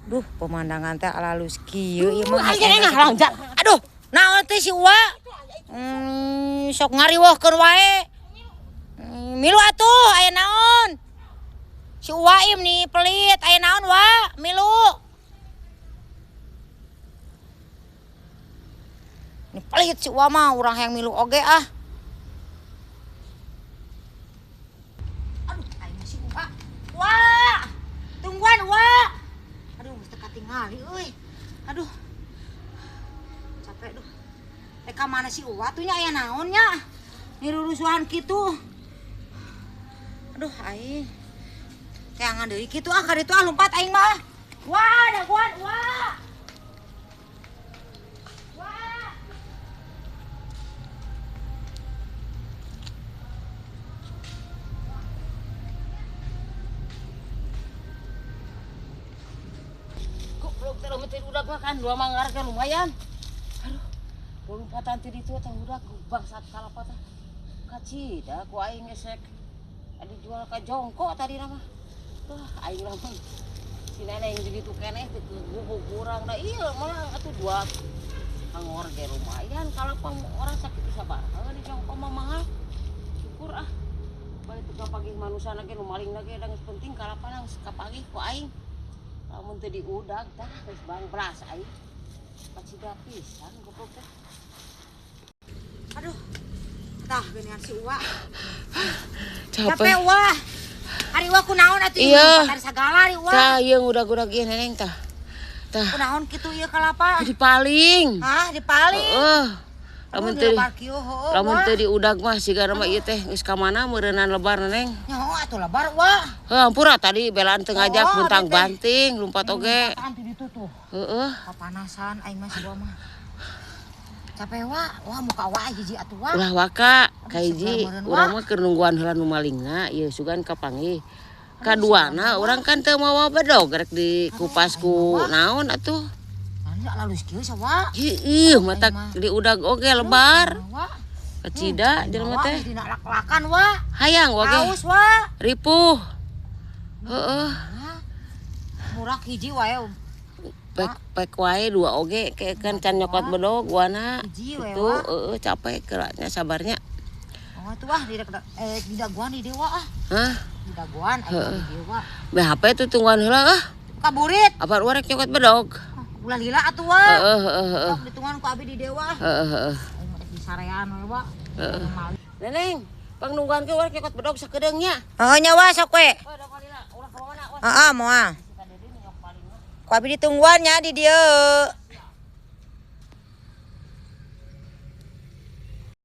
Duh, pemandangan teh alus kieu ieu mah. Aduh, naon teh si Uwa? Sok ngariweuhkeun wae. Milu atuh aya naon? Si Uwa im nih pelit, aya naon wa? Milu. Ini pelit si Uwa mah, urang hayang milu oge ah. Aduh, aing si Uwa. Wah! Tungguan Uwa. Aduh, mesti katingali euy. Aduh. Capek duh. Ka mana si Uwa tuh nya aya naon nya? Nirurusuhan kitu. Aduh, aing. Teangan deui kitu ah, ka ditu ah lompat aing mah. Wah, daguan, wah. Wah. kok belum terlalu udah gua kan 2 manggar kan lumayan. Aduh. Lompatan ti ditu teh udah bangsat kalapa teh. Kacida ku aing gesek. Adi jual ka jongko tadi nama. Aing lamun si neneng di ditu keneh teh gubuk kurang da ieu mah atuh 2 angor ge lumayan kalapa orang sakit sabaraha di jongko mah mahal. Syukur ah. Bari teu kapagih manusana ge nu maling ge da geus penting kalapa geus kapagih ku aing. Lamun teu diudag tah geus bangbras aing. Kacida pisan goblok teh. Aduh. Tah geunian si Uwa. Capek Uwa. Ari Uwa kunaon atuh ieu dari sagala ari Uwa. Tah ieu udag-udag ieu neneng tah. Tah. Kunaon kitu ieu kalapa? Di paling. Hah, di paling. Heeh. Lamun teu diudag mah sigana mah ieu teh geus ka mana meureunnan lebar neneng. Nyaho atuh lebar Uwa. Hampura tadi belaan teu ngajak buntang banting lumpat oge. Anti ditu tuh. Heeh. Kapanasan aing mah sabua mah. Capek Wa, wah muka Wa hiji atuh Wa. Ulah waka ka hiji urang mah keur nungguan heula nu malingna ieu sugan kapanggih. Kaduana urang kan teu mawa bedog rek dikupas ku naon atuh. Anya lalus kieu sa Wa. Ieuh mata diudag oge lebar. Kacida jelema teh. Dina lak-lakan Wa. Hayang oge. Haus Wa. Ripuh. Heeh. Murak hiji wae. Pek wae 2 oge kayak kan can nyokot bedog guana. Hiji wae Itu Wa. capek geraknya sabarnya. Oh tuh ah di daguan di dewa ah. Hah? Di daguan aya di dewa. Beh HP itu tungguan heula Kaburit. Apa urek nyokot bedog? Ulah lila atuh Wa. Heeh. Ditungan ku abi di dewa. Heeh. Di sarean we Wa. Neneng, pang nungguan ke urek nyokot bedog sakedeungnya. Heeh nya Wa sok we. Oh, da kalila ulah ka mana? Heeh moal. Ku abi ditungguan nya di dieu.